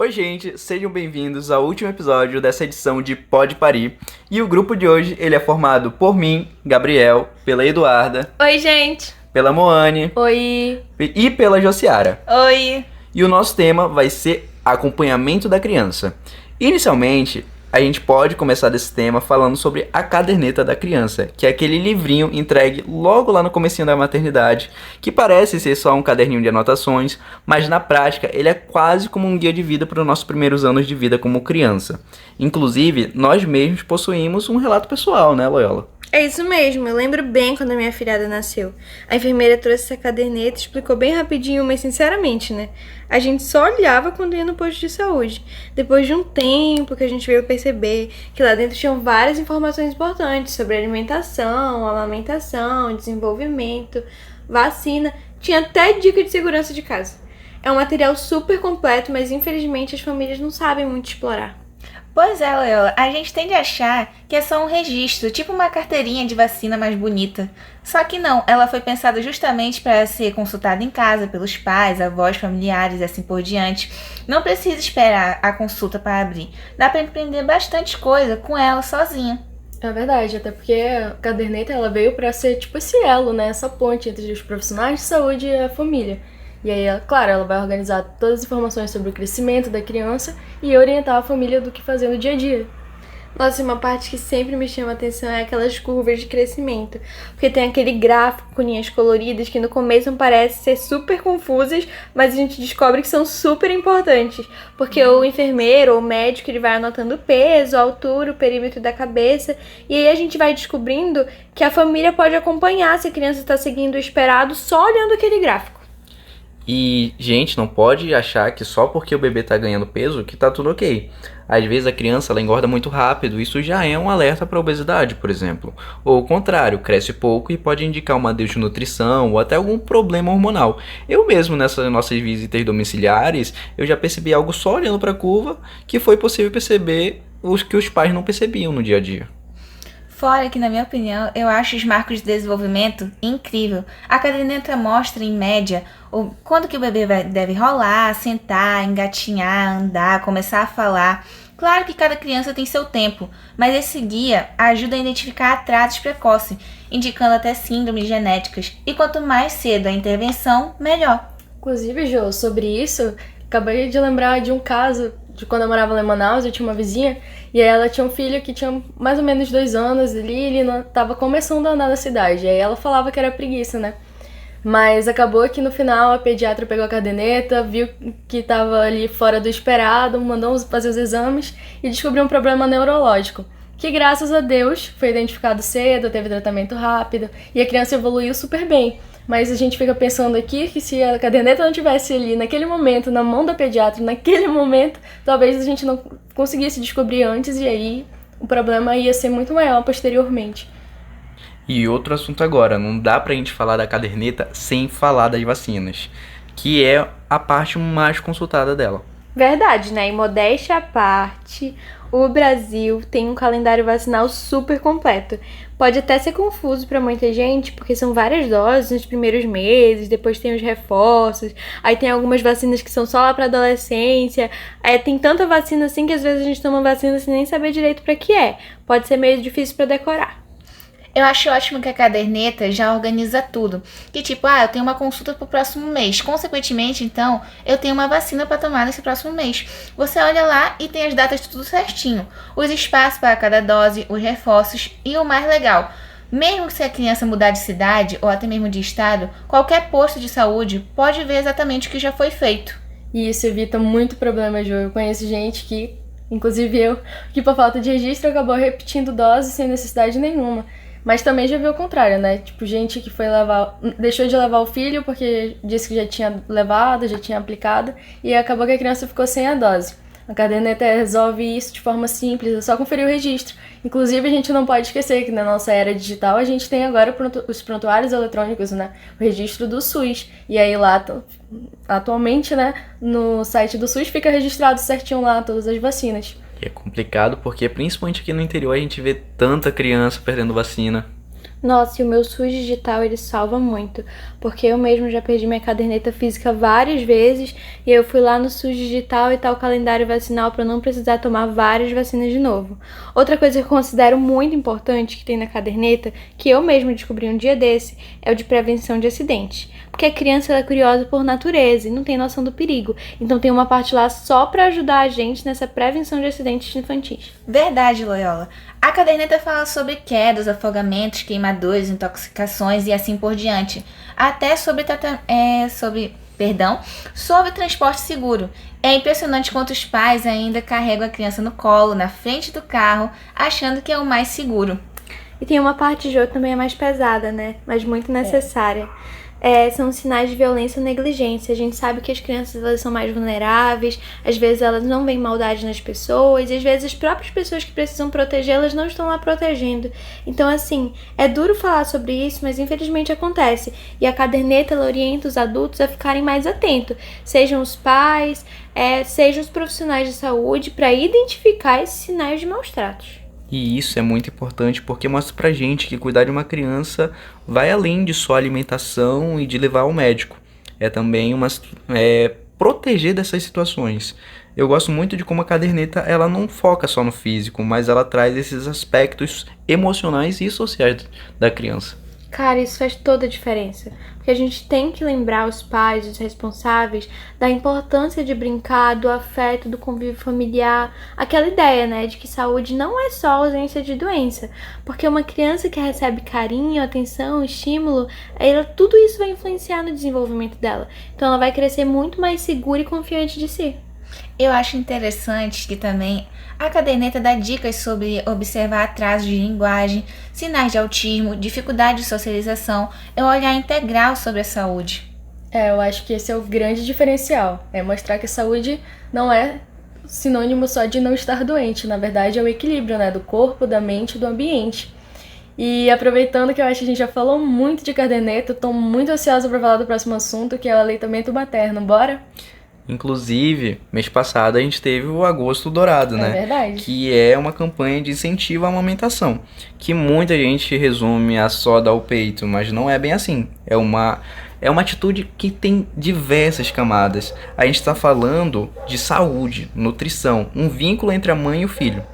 Oi, gente, sejam bem-vindos ao último episódio dessa edição de Pode Parir. E o grupo de hoje, ele é formado por mim, Gabriel, pela Eduarda, Oi, gente. pela Moane Oi. e pela Josiara. Oi. E o nosso tema vai ser acompanhamento da criança. Inicialmente, a gente pode começar desse tema falando sobre a caderneta da criança, que é aquele livrinho entregue logo lá no comecinho da maternidade, que parece ser só um caderninho de anotações, mas na prática ele é quase como um guia de vida para os nossos primeiros anos de vida como criança. Inclusive, nós mesmos possuímos um relato pessoal, né, Loyola? É isso mesmo, eu lembro bem quando a minha filhada nasceu. A enfermeira trouxe essa caderneta, explicou bem rapidinho, mas sinceramente, né? A gente só olhava quando ia no posto de saúde. Depois de um tempo que a gente veio perceber que lá dentro tinham várias informações importantes sobre alimentação, amamentação, desenvolvimento, vacina, tinha até dica de segurança de casa. É um material super completo, mas infelizmente as famílias não sabem muito explorar. Pois é, Loyola, a gente tende a achar que é só um registro, tipo uma carteirinha de vacina mais bonita. Só que não, ela foi pensada justamente para ser consultada em casa pelos pais, avós, familiares e assim por diante. Não precisa esperar a consulta para abrir. Dá para aprender bastante coisa com ela sozinha. É verdade, até porque a caderneta ela veio para ser tipo esse elo, né? Essa ponte entre os profissionais de saúde e a família. E aí, claro, ela vai organizar todas as informações sobre o crescimento da criança e orientar a família do que fazer no dia a dia. Nossa, e uma parte que sempre me chama a atenção é aquelas curvas de crescimento. Porque tem aquele gráfico com linhas coloridas que no começo parecem ser super confusas, mas a gente descobre que são super importantes. Porque o enfermeiro ou o médico ele vai anotando o peso, a altura, o perímetro da cabeça. E aí a gente vai descobrindo que a família pode acompanhar se a criança está seguindo o esperado só olhando aquele gráfico. E, gente, não pode achar que só porque o bebê tá ganhando peso que tá tudo ok. Às vezes a criança ela engorda muito rápido, isso já é um alerta para obesidade, por exemplo. Ou o contrário, cresce pouco e pode indicar uma desnutrição ou até algum problema hormonal. Eu mesmo, nessas nossas visitas domiciliares, eu já percebi algo só olhando para a curva que foi possível perceber os que os pais não percebiam no dia a dia. Fora que, na minha opinião, eu acho os marcos de desenvolvimento incrível. A caderneta mostra, em média, quando que o bebê deve rolar, sentar, engatinhar, andar, começar a falar. Claro que cada criança tem seu tempo, mas esse guia ajuda a identificar atrasos precoces, indicando até síndromes genéticas. E quanto mais cedo a intervenção, melhor. Inclusive, Jô, sobre isso, acabei de lembrar de um caso de quando eu morava lá em Manaus, eu tinha uma vizinha, e aí ela tinha um filho que tinha mais ou menos 2 anos ali, e ele não, tava começando a andar na cidade, e aí ela falava que era preguiça, né? Mas acabou que no final a pediatra pegou a caderneta, viu que tava ali fora do esperado, mandou fazer os exames e descobriu um problema neurológico, que graças a Deus foi identificado cedo, teve tratamento rápido, e a criança evoluiu super bem. Mas a gente fica pensando aqui que se a caderneta não tivesse ali naquele momento, na mão da pediatra, naquele momento, talvez a gente não conseguisse descobrir antes e aí o problema ia ser muito maior posteriormente. E outro assunto agora, não dá pra gente falar da caderneta sem falar das vacinas, que é a parte mais consultada dela. Verdade, né? E modéstia à parte, o Brasil tem um calendário vacinal super completo. Pode até ser confuso para muita gente, porque são várias doses nos primeiros meses, depois tem os reforços, aí tem algumas vacinas que são só lá para adolescência. Tem tanta vacina assim que às vezes a gente toma vacina sem nem saber direito para que é. Pode ser meio difícil para decorar. Eu acho ótimo que a caderneta já organiza tudo. Que tipo, eu tenho uma consulta pro próximo mês. Consequentemente, então, eu tenho uma vacina para tomar nesse próximo mês. Você olha lá e tem as datas tudo certinho. Os espaços para cada dose, os reforços e o mais legal. Mesmo que se a criança mudar de cidade ou até mesmo de estado, qualquer posto de saúde pode ver exatamente o que já foi feito. E isso evita muito problema, Jô. Eu conheço gente que, inclusive eu, que por falta de registro acabou repetindo doses sem necessidade nenhuma. Mas também já vi o contrário, né? Tipo, gente que foi deixou de levar o filho porque disse que já tinha levado, já tinha aplicado, e acabou que a criança ficou sem a dose. A caderneta resolve isso de forma simples, é só conferir o registro. Inclusive, a gente não pode esquecer que na nossa era digital a gente tem agora os prontuários eletrônicos, né? O registro do SUS. E aí lá, atualmente, né, no site do SUS fica registrado certinho lá todas as vacinas. É complicado porque, principalmente aqui no interior, a gente vê tanta criança perdendo vacina. Nossa, e o meu SUS digital, ele salva muito, porque eu mesmo já perdi minha caderneta física várias vezes, e eu fui lá no SUS digital e tá o calendário vacinal para não precisar tomar várias vacinas de novo. Outra coisa que eu considero muito importante que tem na caderneta, que eu mesmo descobri um dia desse, é o de prevenção de acidentes. Porque a criança ela é curiosa por natureza e não tem noção do perigo, então tem uma parte lá só para ajudar a gente nessa prevenção de acidentes infantis. Verdade, Loyola. A caderneta fala sobre quedas, afogamentos, queimaduras, intoxicações e assim por diante. Até sobre transporte seguro. É impressionante quantos pais ainda carregam a criança no colo, na frente do carro, achando que é o mais seguro. E tem uma parte de outro também é mais pesada, né? Mas muito necessária. São sinais de violência ou negligência. A gente sabe que as crianças elas são mais vulneráveis, às vezes elas não veem maldade nas pessoas, e às vezes as próprias pessoas que precisam proteger, elas não estão lá protegendo. Então, assim, é duro falar sobre isso, mas infelizmente acontece. E a caderneta ela orienta os adultos a ficarem mais atentos, sejam os pais, sejam os profissionais de saúde, para identificar esses sinais de maus tratos. E isso é muito importante porque mostra pra gente que cuidar de uma criança vai além de só alimentação e de levar ao médico. É também proteger dessas situações. Eu gosto muito de como a caderneta ela não foca só no físico, mas ela traz esses aspectos emocionais e sociais da criança. Cara, isso faz toda a diferença, porque a gente tem que lembrar os pais, os responsáveis, da importância de brincar, do afeto, do convívio familiar, aquela ideia, né, de que saúde não é só ausência de doença, porque uma criança que recebe carinho, atenção, estímulo, tudo isso vai influenciar no desenvolvimento dela, então ela vai crescer muito mais segura e confiante de si. Eu acho interessante que também a caderneta dá dicas sobre observar atrasos de linguagem, sinais de autismo, dificuldade de socialização, é um olhar integral sobre a saúde. Eu acho que esse é o grande diferencial, é mostrar que a saúde não é sinônimo só de não estar doente, na verdade é o equilíbrio, né, do corpo, da mente e do ambiente. E aproveitando que eu acho que a gente já falou muito de caderneta, eu tô muito ansiosa para falar do próximo assunto, que é o aleitamento materno, bora? Inclusive, mês passado a gente teve o Agosto Dourado, né? É verdade. Que é uma campanha de incentivo à amamentação, que muita gente resume a só dar o peito, mas não é bem assim. É uma atitude que tem diversas camadas. A gente está falando de saúde, nutrição, um vínculo entre a mãe e o filho.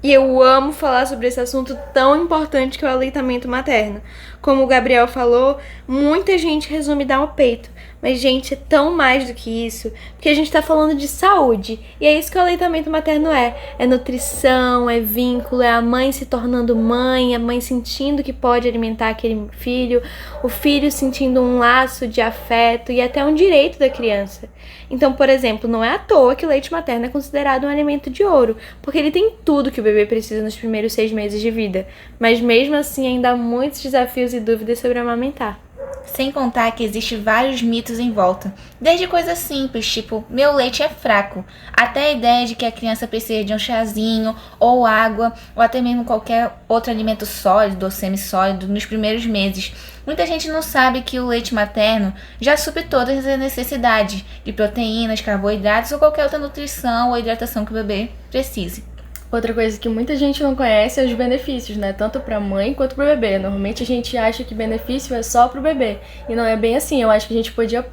E eu amo falar sobre esse assunto tão importante que é o aleitamento materno. Como o Gabriel falou, muita gente resume dar o peito. Mas, gente, é tão mais do que isso, porque a gente tá falando de saúde. E é isso que o aleitamento materno é. É nutrição, é vínculo, é a mãe se tornando mãe, a mãe sentindo que pode alimentar aquele filho, o filho sentindo um laço de afeto e até um direito da criança. Então, por exemplo, não é à toa que o leite materno é considerado um alimento de ouro, porque ele tem tudo que o bebê precisa nos primeiros 6 meses de vida. Mas mesmo assim, ainda há muitos desafios e dúvidas sobre amamentar. Sem contar que existem vários mitos em volta. Desde coisas simples, tipo, meu leite é fraco, até a ideia de que a criança precisa de um chazinho, ou água, ou até mesmo qualquer outro alimento sólido ou semissólido nos primeiros meses. Muita gente não sabe que o leite materno já supre todas as necessidades de proteínas, carboidratos ou qualquer outra nutrição ou hidratação que o bebê precise. Outra coisa que muita gente não conhece é os benefícios, né? Tanto para a mãe quanto para o bebê. Normalmente a gente acha que benefício é só para o bebê. E não é bem assim. Eu acho que a gente podia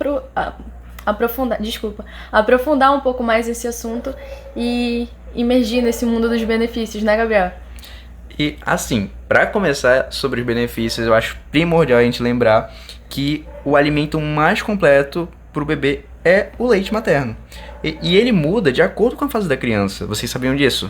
aprofundar um pouco mais esse assunto e imergir nesse mundo dos benefícios, né, Gabriel? E assim, para começar sobre os benefícios, eu acho primordial a gente lembrar que o alimento mais completo para o bebê é o leite materno. E ele muda de acordo com a fase da criança. Vocês sabiam disso?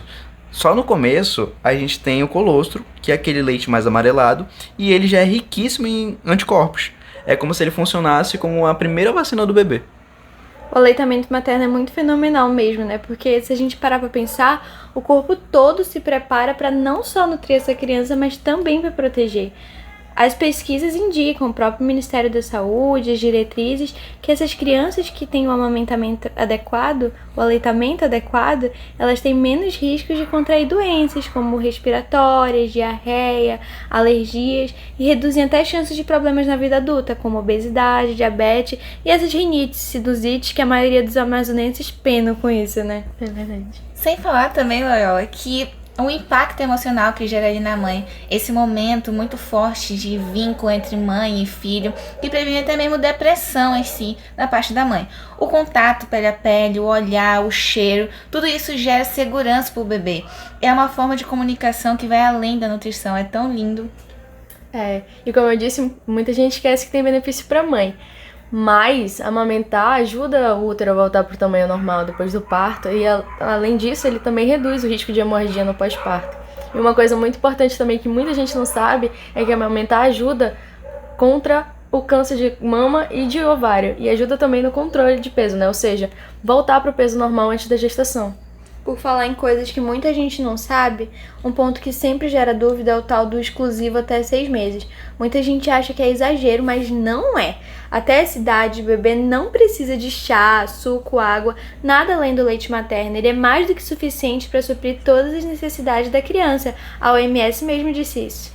Só no começo a gente tem o colostro, que é aquele leite mais amarelado, e ele já é riquíssimo em anticorpos. É como se ele funcionasse como a primeira vacina do bebê. O aleitamento materno é muito fenomenal mesmo, né? Porque se a gente parar pra pensar, o corpo todo se prepara para não só nutrir essa criança, mas também para proteger. As pesquisas indicam, o próprio Ministério da Saúde, as diretrizes, que essas crianças que têm o amamentamento adequado, o aleitamento adequado, elas têm menos riscos de contrair doenças como respiratórias, diarreia, alergias e reduzem até chances de problemas na vida adulta, como obesidade, diabetes e essas rinites, sinusites que a maioria dos amazonenses penam com isso, né? É verdade. Sem falar também, Loyola, que o impacto emocional que gera ali na mãe, esse momento muito forte de vínculo entre mãe e filho, que previne até mesmo depressão em si, da parte da mãe. O contato pele a pele, o olhar, o cheiro, tudo isso gera segurança para o bebê. É uma forma de comunicação que vai além da nutrição, é tão lindo. E como eu disse, muita gente esquece que tem benefício para a mãe. Mas amamentar ajuda o útero a voltar para o tamanho normal depois do parto e, além disso, ele também reduz o risco de hemorragia no pós-parto. E uma coisa muito importante também que muita gente não sabe é que amamentar ajuda contra o câncer de mama e de ovário e ajuda também no controle de peso, né? Ou seja, voltar para o peso normal antes da gestação. Por falar em coisas que muita gente não sabe, um ponto que sempre gera dúvida é o tal do exclusivo até 6 meses. Muita gente acha que é exagero, mas não é. Até essa idade, o bebê não precisa de chá, suco, água, nada além do leite materno. Ele é mais do que suficiente para suprir todas as necessidades da criança. A OMS mesmo disse isso.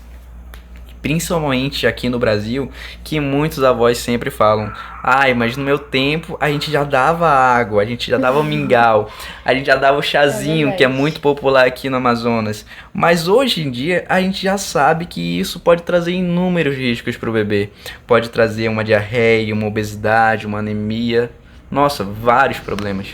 Principalmente aqui no Brasil, que muitos avós sempre falam: ai, mas no meu tempo a gente já dava água, a gente já dava mingau, a gente já dava o chazinho, que é muito popular aqui no Amazonas. Mas hoje em dia a gente já sabe que isso pode trazer inúmeros riscos para o bebê. Pode trazer uma diarreia, uma obesidade, uma anemia, nossa, vários problemas.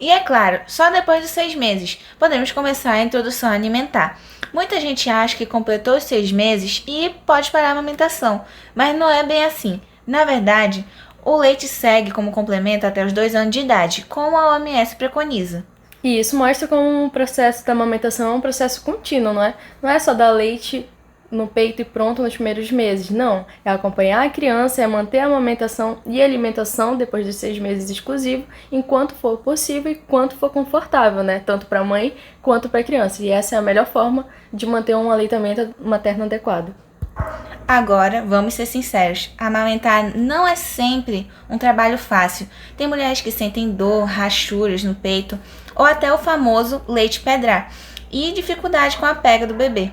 E é claro, só depois dos 6 meses podemos começar a introdução alimentar. Muita gente acha que completou os 6 meses e pode parar a amamentação, mas não é bem assim. Na verdade, o leite segue como complemento até os 2 anos de idade, como a OMS preconiza. E isso mostra como o processo da amamentação é um processo contínuo, não é? Não é só dar leite no peito e pronto nos primeiros meses, não. É acompanhar a criança, é manter a amamentação e alimentação depois dos 6 meses exclusivo, enquanto for possível e quanto for confortável, né? Tanto para a mãe quanto para a criança. E essa é a melhor forma de manter um aleitamento materno adequado. Agora, vamos ser sinceros, amamentar não é sempre um trabalho fácil. Tem mulheres que sentem dor, rachuras no peito ou até o famoso leite pedrar e dificuldade com a pega do bebê.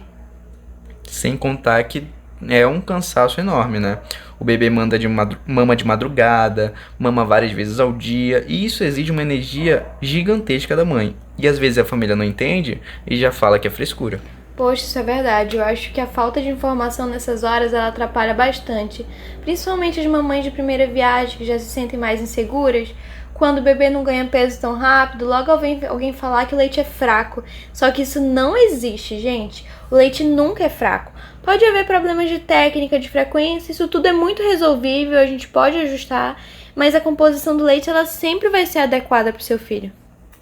Sem contar que é um cansaço enorme, né? O bebê mama de madrugada, mama várias vezes ao dia, e isso exige uma energia gigantesca da mãe. E às vezes a família não entende e já fala que é frescura. Poxa, isso é verdade. Eu acho que a falta de informação nessas horas ela atrapalha bastante. Principalmente as mamães de primeira viagem que já se sentem mais inseguras. Quando o bebê não ganha peso tão rápido, logo vem alguém falar que o leite é fraco. Só que isso não existe, gente. O leite nunca é fraco. Pode haver problemas de técnica, de frequência, isso tudo é muito resolvível, a gente pode ajustar, mas a composição do leite ela sempre vai ser adequada para o seu filho.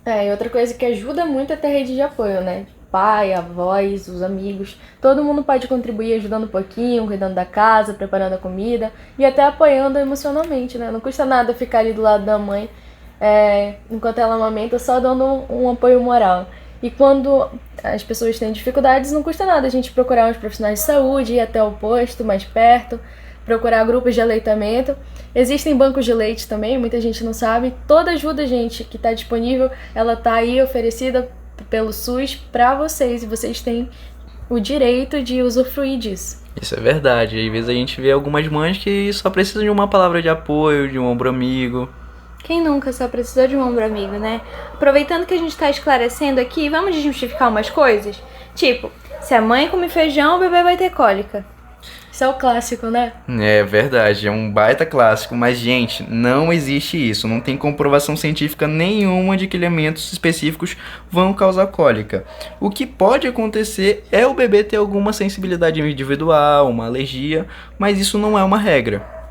E outra coisa que ajuda muito é ter rede de apoio, né? Pai, avós, os amigos, todo mundo pode contribuir ajudando um pouquinho, cuidando da casa, preparando a comida e até apoiando emocionalmente, né? Não custa nada ficar ali do lado da mãe enquanto ela amamenta, só dando um apoio moral. E quando as pessoas têm dificuldades, não custa nada a gente procurar uns profissionais de saúde, ir até o posto mais perto, procurar grupos de aleitamento. Existem bancos de leite também, muita gente não sabe. Toda ajuda, gente, que está disponível, ela está aí oferecida pelo SUS para vocês, e vocês têm o direito de usufruir disso. Isso é verdade. Às vezes a gente vê algumas mães que só precisam de uma palavra de apoio, de um ombro amigo. Quem nunca só precisou de um ombro amigo, né? Aproveitando que a gente tá esclarecendo aqui, vamos desmistificar umas coisas? Tipo, se a mãe come feijão, o bebê vai ter cólica. Isso é o clássico, né? É verdade, é um baita clássico, mas gente, não existe isso, não tem comprovação científica nenhuma de que alimentos específicos vão causar cólica. O que pode acontecer é o bebê ter alguma sensibilidade individual, uma alergia, mas isso não é uma regra.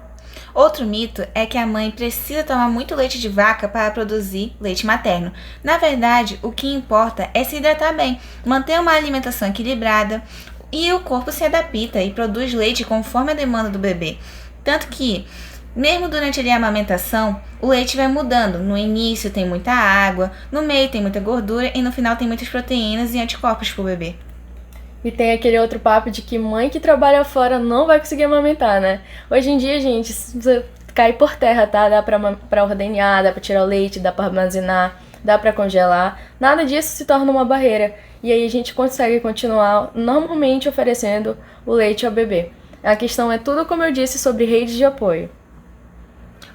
Outro mito é que a mãe precisa tomar muito leite de vaca para produzir leite materno. Na verdade, o que importa é se hidratar bem, manter uma alimentação equilibrada e o corpo se adapta e produz leite conforme a demanda do bebê. Tanto que, mesmo durante a amamentação, o leite vai mudando. No início tem muita água, no meio tem muita gordura e no final tem muitas proteínas e anticorpos para o bebê. E tem aquele outro papo de que mãe que trabalha fora não vai conseguir amamentar, né? Hoje em dia, gente, isso cai por terra, tá? Dá pra ordenhar, dá pra tirar o leite, dá pra armazenar, dá pra congelar. Nada disso se torna uma barreira. E aí a gente consegue continuar normalmente oferecendo o leite ao bebê. A questão é tudo, como eu disse, sobre redes de apoio.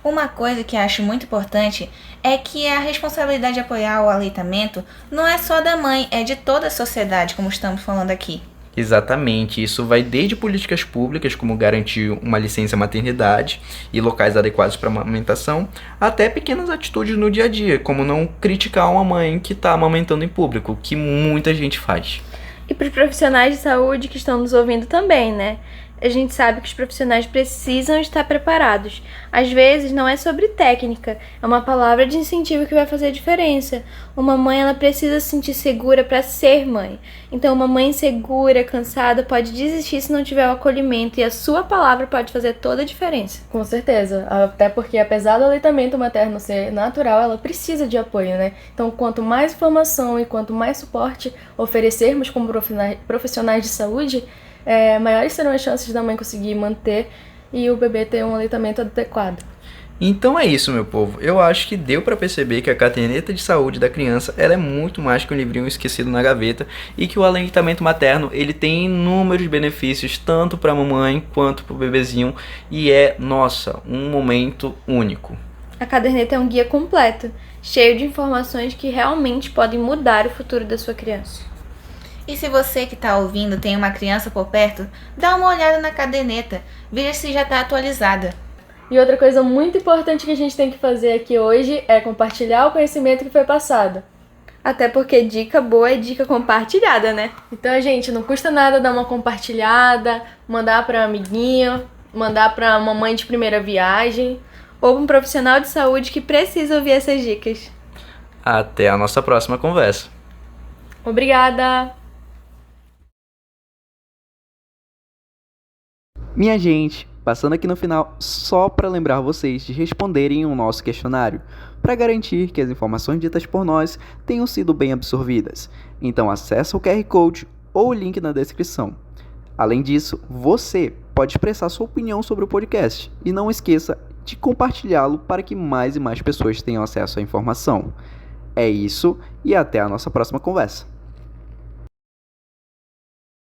Uma coisa que acho muito importante é que a responsabilidade de apoiar o aleitamento não é só da mãe, é de toda a sociedade, como estamos falando aqui. Exatamente, isso vai desde políticas públicas, como garantir uma licença maternidade e locais adequados para amamentação, até pequenas atitudes no dia a dia, como não criticar uma mãe que está amamentando em público, que muita gente faz. E para os profissionais de saúde que estão nos ouvindo também, né? A gente sabe que os profissionais precisam estar preparados. Às vezes não é sobre técnica, é uma palavra de incentivo que vai fazer a diferença. Uma mãe, ela precisa se sentir segura para ser mãe. Então uma mãe insegura, cansada, pode desistir se não tiver o acolhimento, e a sua palavra pode fazer toda a diferença. Com certeza, até porque apesar do aleitamento materno ser natural, ela precisa de apoio, né? Então, quanto mais informação e quanto mais suporte oferecermos como profissionais de saúde, maiores serão as chances da mãe conseguir manter e o bebê ter um aleitamento adequado. Então é isso, meu povo. Eu acho que deu para perceber que a caderneta de saúde da criança ela é muito mais que um livrinho esquecido na gaveta e que o aleitamento materno ele tem inúmeros benefícios tanto para a mamãe quanto para o bebezinho e nossa, um momento único. A caderneta é um guia completo, cheio de informações que realmente podem mudar o futuro da sua criança. E se você que está ouvindo tem uma criança por perto, dá uma olhada na caderneta, veja se já está atualizada. E outra coisa muito importante que a gente tem que fazer aqui hoje é compartilhar o conhecimento que foi passado. Até porque dica boa é dica compartilhada, né? Então, gente, não custa nada dar uma compartilhada, mandar para um amiguinho, mandar para uma mãe de primeira viagem. Ou um profissional de saúde que precisa ouvir essas dicas. Até a nossa próxima conversa. Obrigada! Minha gente, passando aqui no final, só para lembrar vocês de responderem o nosso questionário, para garantir que as informações ditas por nós tenham sido bem absorvidas. Então acessa o QR Code ou o link na descrição. Além disso, você pode expressar sua opinião sobre o podcast e não esqueça de compartilhá-lo para que mais e mais pessoas tenham acesso à informação. É isso e até a nossa próxima conversa.